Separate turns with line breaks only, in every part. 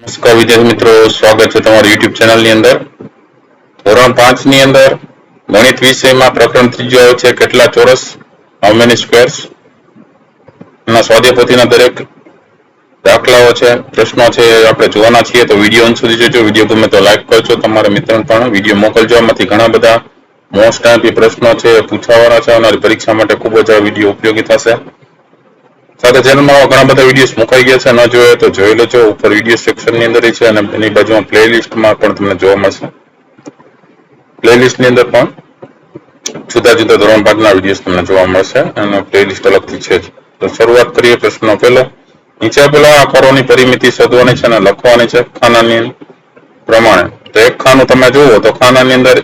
નમસ્કાર વિદ્યાર્થી મિત્રો, સ્વાગત છે તમારું યુટ્યુબ ચેનલની અંદર. ધોરણ 5 ની અંદર ગણિત વિષયમાં પ્રકરણ ત્રીજું આવે છે કેટલા ચોરસ, હાઉ મેની સ્ક્વેર્સ. એના સ્વાધ્યાય પોથીના દરેક દાખલાઓ છે, પ્રશ્નો છે એ આપણે જોવાના છીએ. તો વિડીયો અંત સુધી જોજો. વિડીયો ગમે તો લાઈક કરજો, તમારા મિત્રોને પણ વિડીયો મોકલજો. આમાંથી ઘણા બધા મોસ્ટ આઈએમપી પ્રશ્નો છે પૂછાવાના છે. આવનારી પરીક્ષા માટે ખૂબ જ આ વિડીયો ઉપયોગી થશે. સાથે ચેનલમાં ઘણા બધા વિડીયોઝ મુકાઈ ગયા છે, ન જોયો તો જોઈ લેજો. ઉપર વિડીયો સેક્શનની અંદર છે અને એની બાજુમાં પ્લેલિસ્ટમાં પણ તમને જોવા મળશે. પ્લેલિસ્ટની અંદર પણ જુદા જુદા ધોરણ 5ના વિડીયોઝ તમને જોવા મળશે અને પ્લેલિસ્ટ અલગથી છે. તો શરૂઆત કરીએ. પ્રશ્નો પહેલો, નીચે આપેલા આકારોની પરિમિતિ શોધવાની છે અને લખવાની છે ખાનાની પ્રમાણે. તો એક ખાનું તમે જુઓ તો ખાનાની અંદર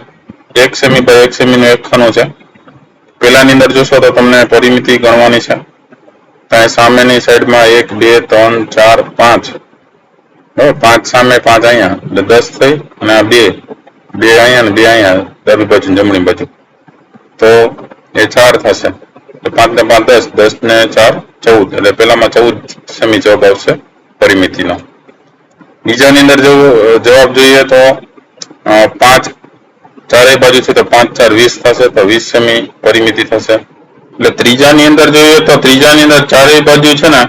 1 સેમી બાય 1 સેમીનું એક ખાનું છે. પહેલાની અંદર જોશો તો તમને પરિમિતિ ગણવાની છે. ત્યાં સામેની સાઈડમાં 1 2 3 4 5, બરાબર, 5 સામે 5 અહીંયા, એટલે 10 થઈ. અને આ 2 અહીંયા અને 2 અહીંયા, ડાબી બાજુ જમણી બાજુ, તો એ 4 થશે. તો 5 ને 5 10, 10 ને 4 14, એટલે પેલામાં 14 સેમી જવાબ આવશે પરિમિતિનો. બીજાની અંદર જવાબ જોઈએ તો 5 ચારે બાજુ છે તો 5 4 20 થશે, તો 20 સેમી પરિમિતિ થશે. એટલે ત્રીજાની અંદર જોઈએ તો ત્રીજાની અંદર ચારેય બાજુ છે ને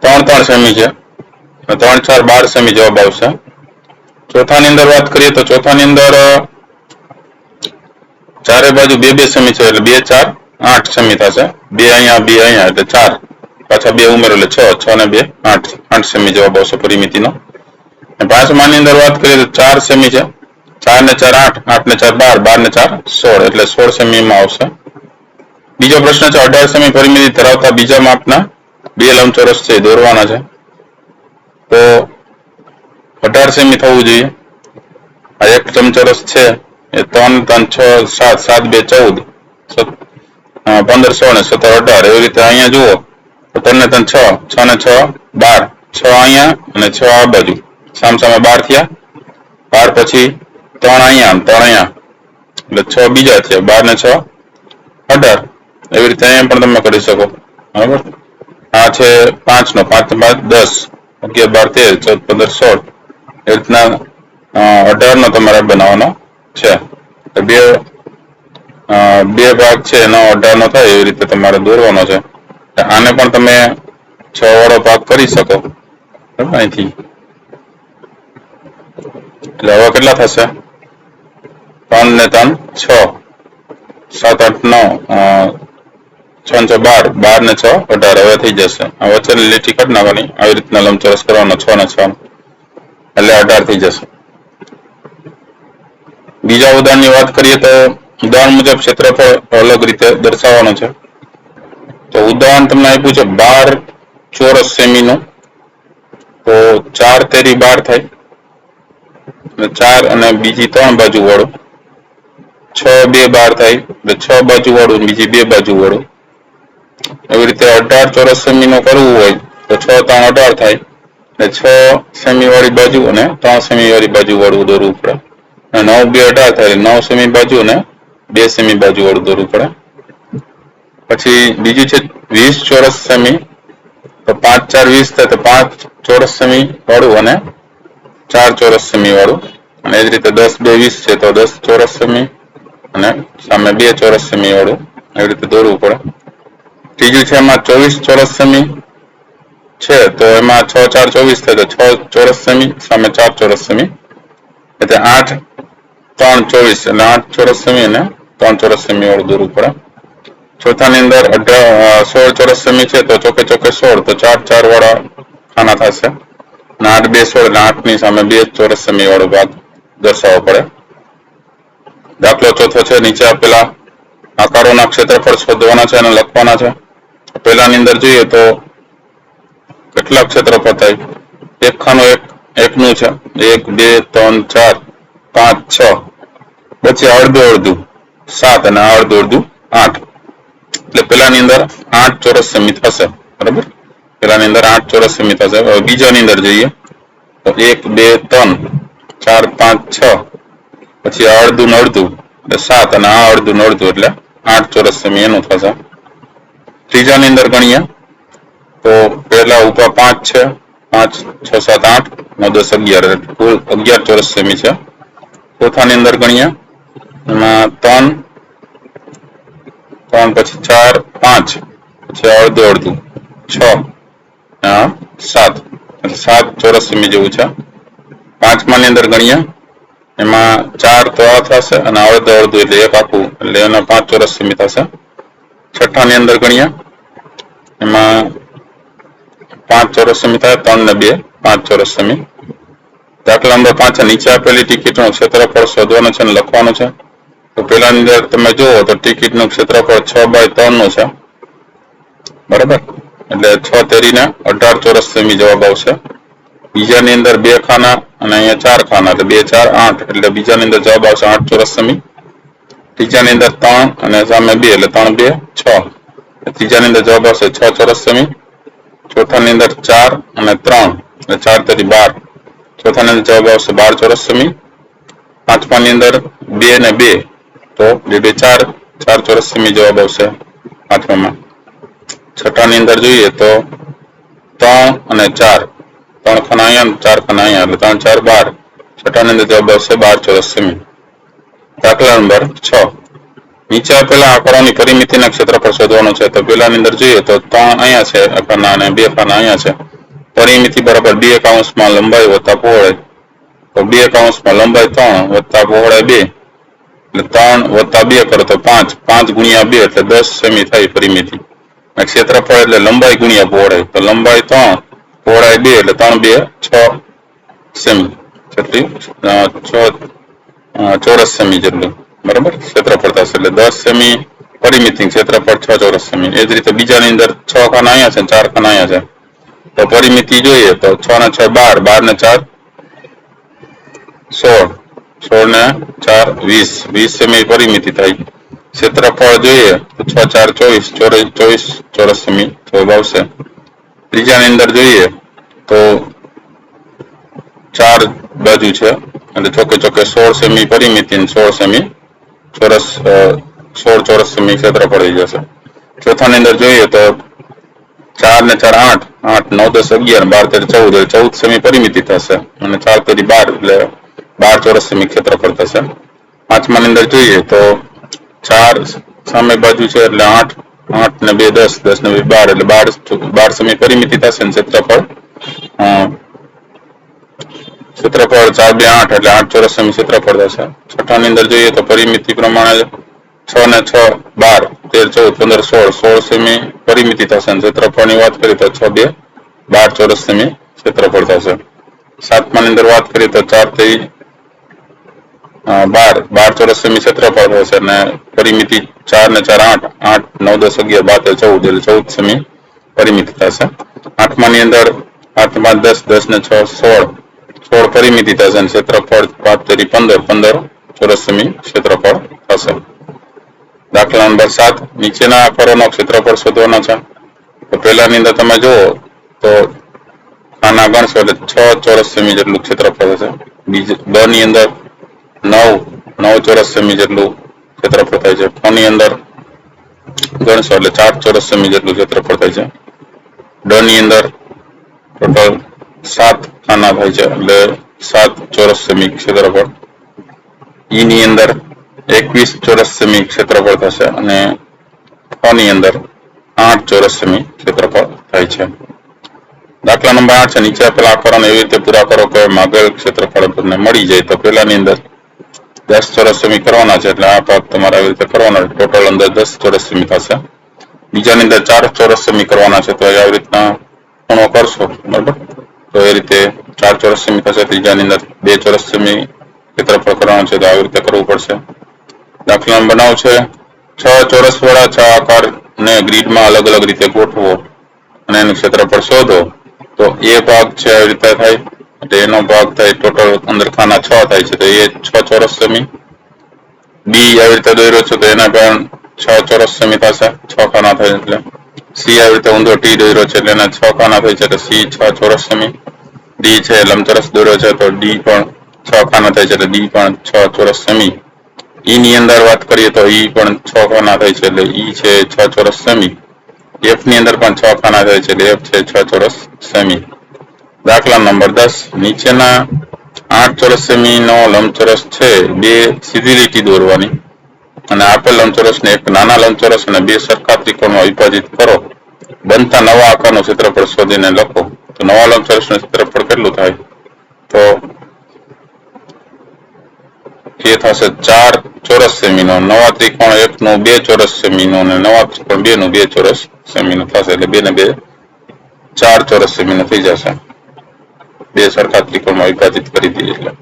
3 સેમી છે, 3 4 12 સેમી જવાબ આવશે. ચોથાની અંદર વાત કરીએ તો ચોથાની અંદર ચારે બાજુ 2 સેમી છે, એટલે 2 4 8 સેમી થશે. 2 અહીંયા 2 અહીંયા, એટલે 4, પાછા 2 ઉમેરો એટલે 6 ને 2 8 સેમી જવાબ આવશે પરિમિતિનો. અને પાંચમાની અંદર વાત કરીએ તો 4 સેમી છે, 4 ને 4 8, 8 ને 4 12, 12 ને 4 16, એટલે 16 સેમીમાં આવશે. બીજો પ્રશ્ન છે 18 સેમી પરિમિતિ ધરાવતા બીજા માપના 2 લંબચોરસ છે દોરવાના છે. તો 18 સેમી થવું જોઈએ. આ એક લંબચોરસ છે એ 3 3 6 7 7 2 14, 15 16 ને 17 18, એવી રીતે અહીંયા જુઓ તો 3 ને 3 6, 6 ને 6 12, 6 અહીંયા અને 6 આ બાજુ, સામસામે 12 થયા. 12 પછી 3 અહીંયા 3 અહીંયા, એટલે 6 બીજા છે, 12 ને 6 18. એવી રીતે અહીંયા પણ તમે કરી શકો, બરાબર. આ છે 5 નો, 5 ને 5 10, 11 12 13 14 15 16, એ રીતના 18 નો તમારે બનાવવાનો છે. બે ભાગ છે એનો 18 નો થાય એવી રીતે તમારે દોરવાનો છે. આને પણ તમે 6 વાળો ભાગ કરી શકો અહીંથી. એટલે હવે કેટલા થશે? 3 ને 3 6, 7 8 9, 6 6 12, 12 ને 6 18, હવે થઈ જશે. આ વચ્ચેની લીટી કાઢી નાખવાની, આવી રીતના લંબચોરસ કરવાનો 6 ને 6, એટલે 18 થઈ જશે. બીજા ઉદાહરણની વાત કરીએ તો ઉદાહરણ મુજબ ક્ષેત્રફળ અલગ રીતે દર્શાવવાનું છે. તો ઉદાહરણ તમને આપ્યું છે 12 ચોરસ સેમીનું. તો 4 તેરી 12 થાય, 4 અને બીજી 3 બાજુ વાળું, 6 2 12 થાય, એટલે 6 બાજુ વાળું બીજી 2 બાજુ વાળું. એવી રીતે 18 ચોરસ સેમીનું કરવું હોય તો 6 3 18 થાય, એટલે 6 સેમી વાળી બાજુ અને 3 સેમી વાળી બાજુ વાળું દોરવું પડે. અને 9 2 18 થાય, 9 સેમી બાજુ અને 2 સેમી બાજુ વાળું દોરવું પડે. પછી બીજું છે 20 ચોરસ સેમી. તો 5 4 20 થાય, તો 5 ચોરસ સેમી વાળું અને 4 ચોરસ સેમી વાળું. અને એ જ રીતે 10 2 20 છે તો 10 ચોરસ સેમી અને સામે 2 ચોરસ સેમી વાળું, એવી રીતે દોરવું પડે. ત્રીજું છે એમાં 24 ચોરસ સેમી છે, તો એમાં 6 4 24 થાય, તો 6 ચોરસ સેમી સામે 4 ચોરસ સેમી, એટલે 8 3 24, એટલે 8 ચોરસ સેમી અને 3 ચોરસ સેમી વાળું દોરવું પડે. ચોથાની અંદર 16 ચોરસ સેમી છે, તો ચોકે ચોકે 16, તો 4 4 વાળા ખાના થશે. અને 8 2 16, એટલે 8 ની સામે 2 ચોરસ સેમી વાળો ભાગ દર્શાવવો પડે. દાખલો ચોથો છે નીચે આપેલા આકારોના ક્ષેત્રફળ શોધવાના છે અને લખવાના છે. પહેલાની અંદર જોઈએ તો કેટલા ક્ષેત્રફળ થાય? એક ખાનું એકનું છે, 1 2 3 4 5 6, પછી અડધું અડધું 7 અને અડધું અડધું 8, એટલે પેલાની અંદર 8 ચોરસ સેમી થશે, બરાબર. પેલાની અંદર 8 ચોરસ સેમી થશે. હવે બીજાની અંદર જઈએ તો 1 2 3 4 5 6, પછી અડધું અડધું એટલે 7 અને આ અડધું અડધું એટલે 8 ચોરસ સેમી એનું થશે. ત્રીજાની અંદર ગણીએ તો પહેલા ઉપર 5 છે, 5 6 7 8 9 10 11 કુલ 11 ચોરસ સેમી છે. ચોથાની અંદર ગણીએ એમાં 3 પછી 4 5 પછી અડધું અડધું 6 7 એટલે 7 ચોરસ સેમી જેવું છે. પાંચમાની અંદર ગણીએ એમાં 4 તો આ થશે અને અડધું અડધું એટલે એક આખું એટલે એના 5 ચોરસ સેમી થશે. છઠ્ઠાની અંદર ગણીએ એમાં 5 ચોરસ સેમી થાય 3 ને 2 5 ચોરસ સેમી. દાખલા નંબર 5 નીચે આપેલી ટિકિટનું ક્ષેત્રફળ શોધવાનું છે અને લખવાનું છે. તો પેલાની અંદર તમે જુઓ તો ટિકિટનું ક્ષેત્રફળ 6/3 નું છે બરાબર, એટલે 6 તેરીને 18 ચોરસ સેમી જવાબ આવશે. બીજાની અંદર 2 ખાના અને અહીંયા 4 ખાના એટલે 2 4 8 એટલે બીજાની અંદર જવાબ આવશે 8 ચોરસ સેમી. ત્રીજાની અંદર 3 અને સામે 2 એટલે 3 2 6. ત્રીજાની અંદર જવાબ આવશે 6 ચોરસ સેમી. ચોથાની અંદર 4 અને 3 એટલે 4 તેરી 12. ચોથાની અંદર જવાબ આવશે 12 ચોરસ સેમી. પાંચમાની અંદર 2 ને 2 તો 2 2 4 4 ચોરસ સેમી જવાબ આવશે પાંચમામાં. છઠ્ઠાની અંદર જોઈએ તો 3 અને 4 3 ખાના અહીંયા 4 ખાના અહીંયા એટલે 3 4 12. છઠ્ઠાની અંદર જવાબ આવશે 12 ચોરસ સેમી. દાખલા નંબર 6 નીચે આપેલા આંકડાની પરિમિતિના ક્ષેત્રફળ શોધવાનું છે. તો પેલાની અંદર જોઈએ તો 3 અહીંયા છે ખાના અને 2 ખાના અહીંયા છે. પરિમિતિ બરાબર 2 કૌંસમાં લંબાઈ વત્તા પહોળાઈ. તો 2 કૌંસમાં લંબાઈ 3 વત્તા પહોળાઈ 2 એટલે 3 વત્તા 2 કરો તો 5 5 ગુણ્યા 2 એટલે 10 સેમી થાય પરિમિતિ. ક્ષેત્રફળ એટલે લંબાઈ ગુણ્યા પહોળાઈ. તો લંબાઈ 3 પહોળાઈ 2 એટલે 3 2 6 સેમી જેટલી 6 ચોરસ સેમી જેટલું બરાબર ક્ષેત્રફળ થશે. એટલે 10 સેમી પરિમિતિ ક્ષેત્રફળ 6 ચોરસ સેમી. એ જ રીતે બીજાની અંદર 6 ખાના અહીંયા છે 4 ખાના અહીંયા છે. તો પરિમિતિ જોઈએ તો 6 ને 6 12 12 ને 4 16 16 ને 4 20 20 સેમી પરિમિતિ થાય. ક્ષેત્રફળ જોઈએ તો 6 4 24 24 ચોરસ સેમી જવાબ આવશે. ત્રીજાની અંદર જોઈએ તો 4 બાજુ છે એટલે ચોકે ચોકે 16 સેમી પરિમિતિ અને 16 સેમી ચોરસ 16 ચોરસ સેમી ક્ષેત્રફળ થઈ જશે. ચોથાની અંદર જોઈએ તો 4 ને 4 8 8 9 10 11 12 13 14 14 સેમી પરિમિતિ થશે અને 4 તેરી 12 એટલે 12 ચોરસ સેમી ક્ષેત્રફળ થશે. પાંચમાની અંદર જોઈએ તો 4 સામે બાજુ છે એટલે 8 8 ને 2 10 10 ને 2 12 એટલે 12 સેમી પરિમિતિ થશે અને ક્ષેત્રફળ 4 2 8 એટલે 8 ચોરસ સેમી ક્ષેત્રફળ થશે. છઠ્ઠાની અંદર જોઈએ તો પરિમિતિ પ્રમાણે 6 ને 6 12 13 14 15 16 સેમી પરિમિતિ થશે અને ક્ષેત્રફળની વાત કરીએ તો 6 2 12 ચોરસ સેમી ક્ષેત્રફળ થશે. સાતમાની અંદર વાત કરીએ તો 4 થી 12 ચોરસ સેમી ક્ષેત્રફળ થશે અને પરિમિતિ 4 ને 4 8 8 9 10 11 12 14 એટલે 14 સેમી પરિમિતિ થશે. આઠમાની અંદર 8 5 10 10 ને 6 16 પરિમિતિ થશે અને ક્ષેત્રફળ 5 તેરી 15 15 ચોરસ સેમી ક્ષેત્રફળ થશે. દાખલા નંબર 7 નીચેના આકારોનો ક્ષેત્રફળ શોધવાનો છે. તો પહેલાની અંદર તમે જુઓ તો ખાના ગણશો એટલે 6 ચોરસ સેમી જેટલું ક્ષેત્રફળ થશે. બ ની અંદર 9 ચોરસ સેમી જેટલું ક્ષેત્રફળ થાય છે. ખ ની અંદર ગણશો એટલે 4 ચોરસ સેમી જેટલું ક્ષેત્રફળ થાય છે. ડ ની અંદર ટોટલ 7 ખાના થાય છે એટલે 7 ચોરસ સેમી ક્ષેત્રફળ. ઈ ની અંદર 21 ચોરસ સેમી ક્ષેત્રફળ થશે અને ખ ની અંદર 8 ચોરસ સેમી ક્ષેત્રફળ થાય છે. દાખલા નંબર 8 છે નીચે આપેલા આકારોને એવી રીતે પૂરા કરો કે માગેલ ક્ષેત્રફળ તમને મળી જાય. તો પહેલાની અંદર 10 ચોરસ સેમી કરવાના છે એટલે આ ભાગ તમારે આવી રીતે કરવાના ટોટલ અંદર 10 ચોરસ સેમી થશે. બીજાની અંદર 4 ચોરસ સેમી કરવાના છે તો આવી રીતના ખૂણો કરશો બરાબર તો એ રીતે 4 ચોરસ સેમી થશે. ત્રીજાની અંદર 2 ચોરસ સેમી ક્ષેત્રફળ કરવાનું છે તો આવી રીતે કરવું પડશે. દાખલા નંબર 9 છે 6 ચોરસ વાળા 6 આકારને ગ્રીડમાં અલગ અલગ રીતે ગોઠવો અને એનું ક્ષેત્રફળ શોધો. તો એ ભાગ છે આવી રીતે થાય એટલે એનો ભાગ થાય ટોટલ અંદર ખાના 6 થાય છે તો એ 6 ચોરસ સેમી. બી આવી રીતે દોર્યો છે તો એના પણ 6 ચોરસ સેમી થશે 6 ખાના થાય એટલે. સી આવી રીતે ઊંધો ટી દોર્યો છે એટલે એના 6 ખાના થાય છે એટલે સી 6 ચોરસ સેમી. ડી છે લંબચોરસ દોર્યો છે તો ડી પણ 6 ખાના થાય છે એટલે ડી પણ 6 ચોરસ સેમી. ઈ ની અંદર વાત કરીએ તો ઈ પણ 6 ખાના થાય છે એટલે ઈ છે 6 ચોરસ સેમી. એફ ની અંદર પણ 6 ખાના થાય છે એટલે એફ છે 6 ચોરસ સેમી. દાખલા નંબર 10 નીચેના 8 ચોરસ સેમીનો લંબચોરસ છે બે સીધી લીટી દોરવાની અને આપેલ લંબચોરસને એક નાના લંબચોરસ અને બે સરખા ત્રિકોણમાં વિભાજિત કરો બનતા નવા આકારનું ક્ષેત્રફળ શોધીને લખો તો નવા લંબચોરસનું ક્ષેત્રફળ કેટલું થાય તો એ થશે 4 ચોરસ સેમીનો નવા ત્રિકોણ 1 નું 2 ચોરસ સેમીનો અને નવા ત્રિકોણ 2 નું 2 ચોરસ સેમીનો થશે એટલે 2 ને 2 4 ચોરસ સેમીનો થઈ જશે બે સરખા ત્રિકોણમાં વિભાજિત કરી દઈએ એટલે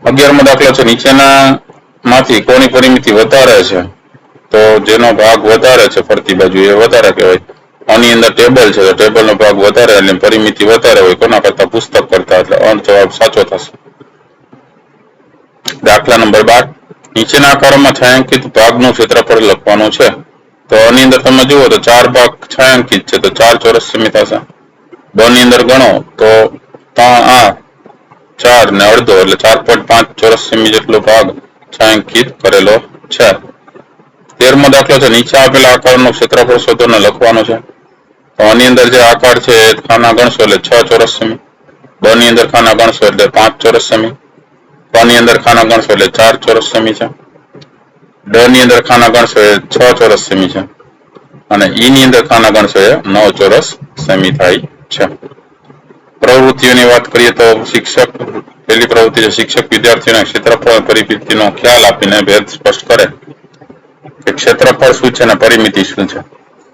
11મો દાખલો છે નીચેના માંથી કોની પરિમિતિ વધારે છે તો જેનો ભાગ વધારે છે ફરતી બાજુ એ વધારે કહેવાય આની અંદર ટેબલ છે તો ટેબલનો ભાગ વધારે એટલે પરિમિતિ વધારે હોય કોના કરતા પુસ્તક કરતા એટલે જવાબ સાચો થશે દાખલા નંબર 12 નીચેના આકારોમાં છાંયાંકિત ભાગનું ક્ષેત્રફળ લખવાનું છે તો આની અંદર તમે જુઓ તો 4 ભાગ છાંયાંકિત છે તો 4 ચોરસ સેમી થશે બ ની અંદર ગણો તો 4 ને અડધો એટલે 4.5 ચોરસ સેમી જેટલો ભાગ છાંયાંકિત કરેલો છે 13મો દાખલો છે નીચે આપેલા આકારનું ક્ષેત્રફળ શોધોને લખવાનું છે તો આની અંદર જે આકાર છે એ ખાના ગણશો એટલે 6 ચોરસ સેમી બ ની અંદર ખાના ગણશો એટલે 5 ચોરસ સેમી ક ની અંદર ખાના ગણશો એટલે 4 ચોરસ સેમી છે ડ ની અંદર ખાના ગણશો એ 6 ચોરસ સેમી છે અને ઈ ની અંદર ખાના ગણશો એ 9 ચોરસ સેમી થાય છે પ્રવૃત્તિઓની વાત કરીએ તો શિક્ષક પહેલી પ્રવૃત્તિ છે શિક્ષક વિદ્યાર્થીઓને ક્ષેત્રફળ પરિમિતિનો ખ્યાલ આપીને ભેદ સ્પષ્ટ કરે કે ક્ષેત્રફળ શું છે અને પરિમિતિ શું છે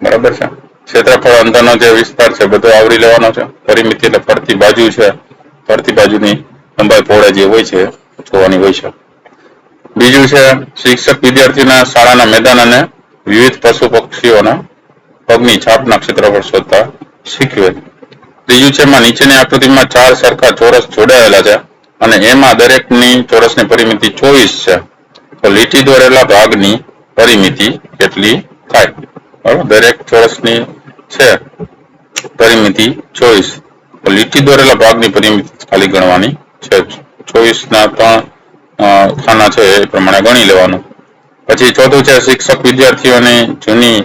બરાબર છે ક્ષેત્રફળ અંદરનો જે વિસ્તાર છે બધો આવરી લેવાનો છે પરિમિતિ એટલે ફરતી બાજુ છે ફરતી બાજુની લંબાઈ પહોળાઈ જે હોય છે જોવાની હોય છે બીજું છે શિક્ષક વિદ્યાર્થીઓના શાળાના મેદાન અને વિવિધ પશુ પક્ષીઓના પગની છાપના ક્ષેત્રફળ શોધતા શીખવે ત્રીજું છે એમાં નીચેની આકૃતિમાં 4 સરખા ચોરસ જોડાયેલા છે અને એમાં દરેકની ચોરસની પરિમિતિ 24 છે તો લીટી દોરેલા ભાગની પરિમિતિ કેટલી થાય બરાબર દરેક ચોરસની છે પરિમિતિ 24 તો લીટી દોરેલા ભાગની પરિમિતિ ખાલી ગણવાની છે 24 ના 3 ખાના છે એ પ્રમાણે ગણી લેવાનું પછી ચોથું છે શિક્ષક વિદ્યાર્થીઓની જૂની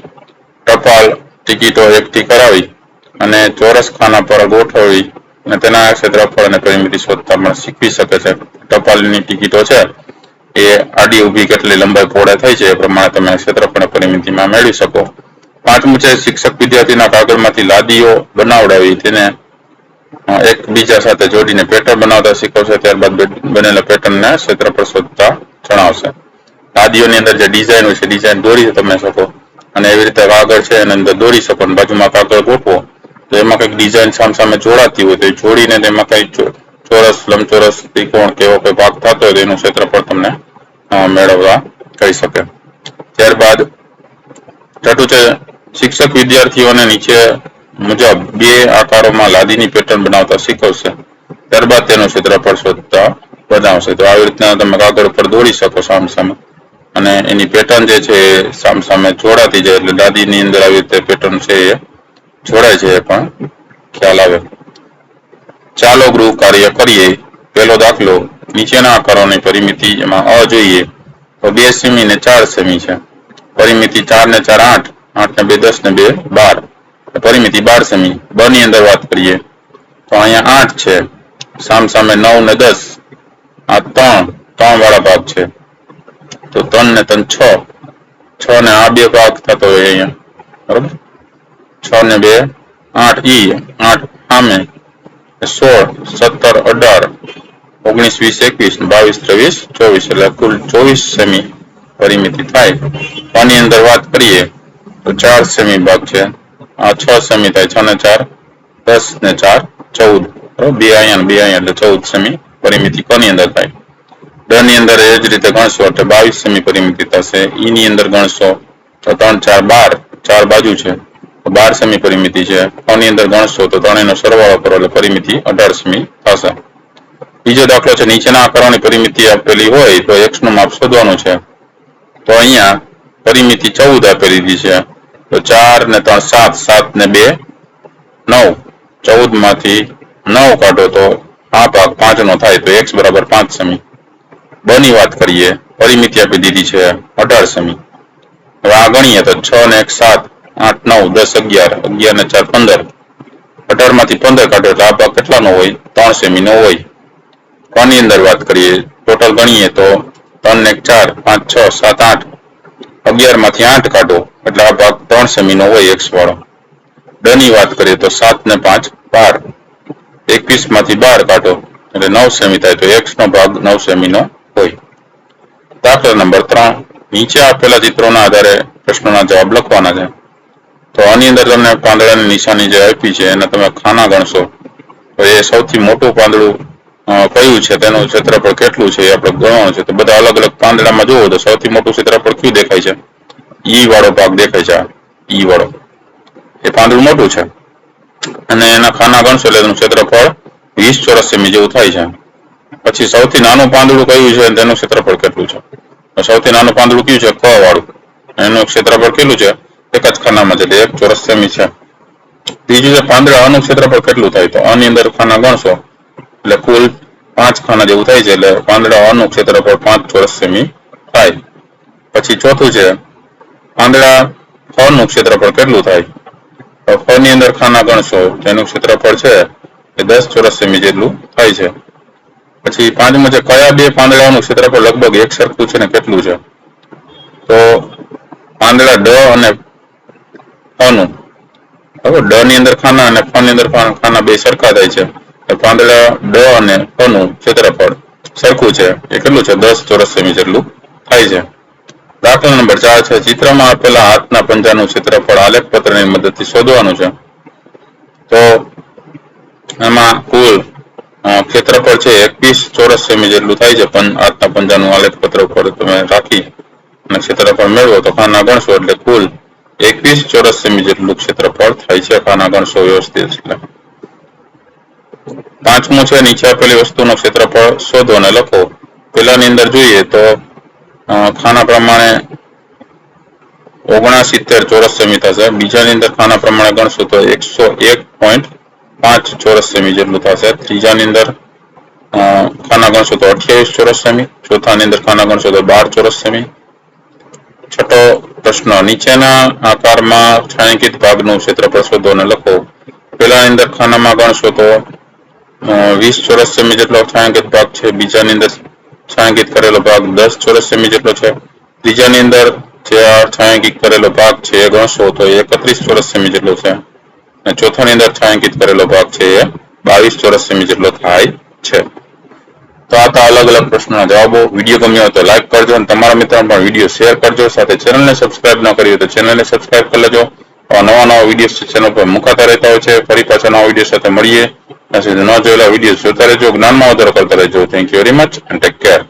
ટપાલ ટિકિટો એકઠી કરાવી અને ચોરસ ખાના પર ગોઠવવી અને તેના ક્ષેત્રફળ અને પરિમિતિ શોધતા પણ શીખવી શકે છે ટપાલની ટિકિટો છે એ આડી ઊભી કેટલી લંબાઈ પહોળાઈ થઈ છે એ પ્રમાણે તમે ક્ષેત્રફળ અને પરિમિતિમાં મેળવી શકો પાંચમું છે શિક્ષક વિદ્યાર્થીના કાગળમાંથી લાદીઓ બનાવડાવી તેને એકબીજા સાથે જોડીને પેટર્ન બનાવતા શીખવશે ત્યારબાદ બનેલા પેટર્નને ક્ષેત્રફળ શોધતા જણાવશે લાદીઓની અંદર જે ડિઝાઇન હોય છે ડિઝાઇન દોરી તમે શકો અને એવી રીતે કાગળ છે એની અંદર દોરી શકો અને બાજુમાં કાગળ ગોઠવો તો એમાં કંઈક ડિઝાઇન સામસામે જોડાતી હોય તો એ જોડીને તેમાં કંઈક ચોરસ લંબચોરસ ત્રિકોણ કે એવો કોઈ ભાગ થતો હોય તો એનું ક્ષેત્રફળ તમને મેળવવા કહી શકે ત્યારબાદ છઠ્ઠું છે શિક્ષક વિદ્યાર્થીઓને નીચે મુજબ બે આકારોમાં લાદીની પેટર્ન બનાવતા શીખવશે ત્યારબાદ તેનું ક્ષેત્રફળ શોધતા બનાવશે તો આવી રીતના તમે કાગળ પર દોરી શકો સામસામે અને એની પેટર્ન જે છે એ સામસામે જોડાતી જાય એટલે લાદીની અંદર આવી રીતે પેટર્ન છે એ જોડાય છે એ પણ ખ્યાલ આવે ચાલો ગૃહ કાર્ય કરીએ પહેલો દાખલો નીચેના આકારોની પરિમિતિ એમાં અ જોઈએ તો 2 સેમી ને 4 સેમી છે પરિમિતિ 4 ને 4 8 8 ને 2 10 ને 2 12 પરિમિતિ 12 સેમી બ ની અંદર વાત કરીએ તો અહીંયા 8 છે સામસામે 9 ને 10 આ 3 વાળા ભાગ છે તો 3 ને 3 6 6 ને આ બે ભાગ થતો હોય અહીંયા બરોબર 6 ને 2 8 ઈ 8 આમે 16 17 18 19 20 21 22 23 24 એટલે કુલ 24 સેમી પરિમિતિ થાય આની અંદર વાત કરીએ તો 4 સેમી ભાગ છે આ 6 સેમી થાય 6 ને 4 10 ને 4 14 બરોબર બે અહીંયા એટલે 14 સેમી પરિમિતિ કોની અંદર થાય ડ ની અંદર એ જ રીતે ગણશો એટલે 22 સેમી પરિમિતિ થશે ઈ ની અંદર ગણશો તો 3 4 12 4 બાજુ છે તો 12 સેમી પરિમિતિ છે કોની અંદર ગણશો તો ત્રણેયનો સરવાળો કરો એટલે પરિમિતિ 18 સેમી થશે બીજો દાખલો છે નીચેના આકારોની પરિમિતિ આપેલી હોય તો x નું માપ શોધવાનું છે તો અહીંયા પરિમિતિ 14 આપેલી છે તો 4 ને 3 7 7 ને 2 9 14 માંથી 9 કાઢો તો આ ભાગ 5 નો થાય તો x બરાબર 5 સેમી બ ની વાત કરીએ પરિમિતિ આપી દીધી છે 18 સેમી હવે આ ગણીએ તો 6 ને 1 7 8 9 10 11 11 ને 4 15 18 માંથી 15 કાઢો એટલે આ ભાગ કેટલાનો હોય? 3 સેમીનો હોય. કોની અંદર વાત કરીએ ટોટલ ગણીએ તો 3 ને 4 5 6 7 8 11 માંથી 8 કાઢો એટલે આ ભાગ 3 સેમીનો હોય x વાળો. ડ ની વાત કરીએ તો 7 ને 5 12 21 માંથી 12 કાઢો એટલે 9 સેમી થાય તો x નો ભાગ 9 સેમીનો હોય. દાખલા નંબર 3 નીચે આપેલા ચિત્રોના આધારે પ્રશ્નોના જવાબ લખવાના છે. તો આની અંદર તમને પાંદડાની નિશાની જે આપી છે એના તમે ખાના ગણશો તો એ સૌથી મોટું પાંદડું કયું છે તેનું ક્ષેત્રફળ કેટલું છે એ આપણે ગણવાનું છે. તો બધા અલગ અલગ પાંદડામાં જુઓ તો સૌથી મોટું ક્ષેત્રફળ કયું દેખાય છે? ઈ વાળો ભાગ દેખાય છે. ઈ વાળો એ પાંદડું મોટું છે અને એના ખાના ગણશો એટલે એનું ક્ષેત્રફળ 20 ચોરસ સેમી જેવું થાય છે. પછી સૌથી નાનું પાંદડું કયું છે તેનું ક્ષેત્રફળ કેટલું છે? સૌથી નાનું પાંદડું કયું છે? ક વાળું. એનું ક્ષેત્રફળ કેટલું છે? એક જ ખાનામાં છે એટલે 1 ચોરસ સેમી છે. બીજું છે પાંદડા આનું ક્ષેત્રફળ કેટલું થાય? તો આની અંદર ખાના ગણશો એટલે કુલ 5 ખાના જેવું થાય છે એટલે પાંદડા આનું ક્ષેત્રફળ 5 ચોરસ સેમી થાય. પછી ચોથું છે પાંદડા ફળનું ક્ષેત્રફળ કેટલું થાય? તો ફળની અંદર ખાના ગણશો તેનું ક્ષેત્રફળ છે એ 10 ચોરસ સેમી જેટલું થાય છે. પછી પાંચમું છે કયા બે પાંદડાઓનું ક્ષેત્રફળ લગભગ એક સરખું છે ને કેટલું છે? તો પાંદડા ડ અને ફનું. હવે ડ ની અંદર ખાના અને ફ ની અંદર ખાના બે સરખા થાય છે. પાંદડા ડ અને ફનું ક્ષેત્રફળ સરખું છે એ કેટલું છે? 10 ચોરસ સેમી જેટલું થાય છે. દાખલા નંબર 4 છે ચિત્રમાં આપેલા હાથના પંજાનું ક્ષેત્રફળ આલેખ પત્રની મદદથી શોધવાનું છે. તો એમાં કુલ ક્ષેત્રફળ છે 21 ચોરસ સેમી જેટલું થાય છે. પણ હાથના પંજાનું આલેખ પત્ર ઉપર તમે રાખી અને ક્ષેત્રફળ મેળવો તો ખાના ગણશો એટલે કુલ 21 ચોરસ સેમી જેટલું ક્ષેત્રફળ થાય છે. ખાના ગણશો વ્યવસ્થિત. એટલે પાંચમું છે નીચે આપેલી વસ્તુનું ક્ષેત્રફળ શોધો અને લખો. પેલાની અંદર જોઈએ તો ખાના પ્રમાણે 69 ચોરસ સેમી થશે. બીજાની અંદર ખાના પ્રમાણે ગણશો તો 101.5 ચોરસ સેમી જેટલું થશે. ત્રીજાની અંદર ખાના ગણશો તો 28 ચોરસ સેમી. ચોથાની અંદર ખાના ગણશો તો 12 ચોરસ સેમી. છઠ્ઠો પ્રશ્ન નીચેના આકારમાં છાંયાંકિત ભાગનું ક્ષેત્રફળ શોધો અને લખો. પેલાની અંદર ખાનામાં ગણશો તો 20 ચોરસ સેમી જેટલો છાંયાંકિત ભાગ છે. બીજાની અંદર છાંયાંકિત કરેલો ભાગ 10 ચોરસ સેમી જેટલો છે. ત્રીજાની અંદર જે આ છાંયાંકિત કરેલો ભાગ છે એ ગણશો તો 31 ચોરસ સેમી જેટલો છે. અને ચોથાની અંદર છાંયાંકિત કરેલો ભાગ છે એ 22 ચોરસ સેમી જેટલો થાય છે. તો આ હતા અલગ અલગ પ્રશ્નોના જવાબો. વિડીયો ગમ્યો હોય તો લાઈક કરજો અને તમારા મિત્રોને પણ વિડીયો શેર કરજો. સાથે ચેનલને સબસ્ક્રાઇબ ન કરી હોય તો ચેનલને સબસ્ક્રાઇબ કરી લેજો. નવા વિડીયો ચેનલ પર મુકાતા રહેતા હોય છે. ફરી પાછા નવા વિડીયો સાથે મળીએ. ન જોયેલા વિડીયો જોતા રહેજો. જ્ઞાનમાં વધારો કરતા રહેજો. Thank you very much and take care.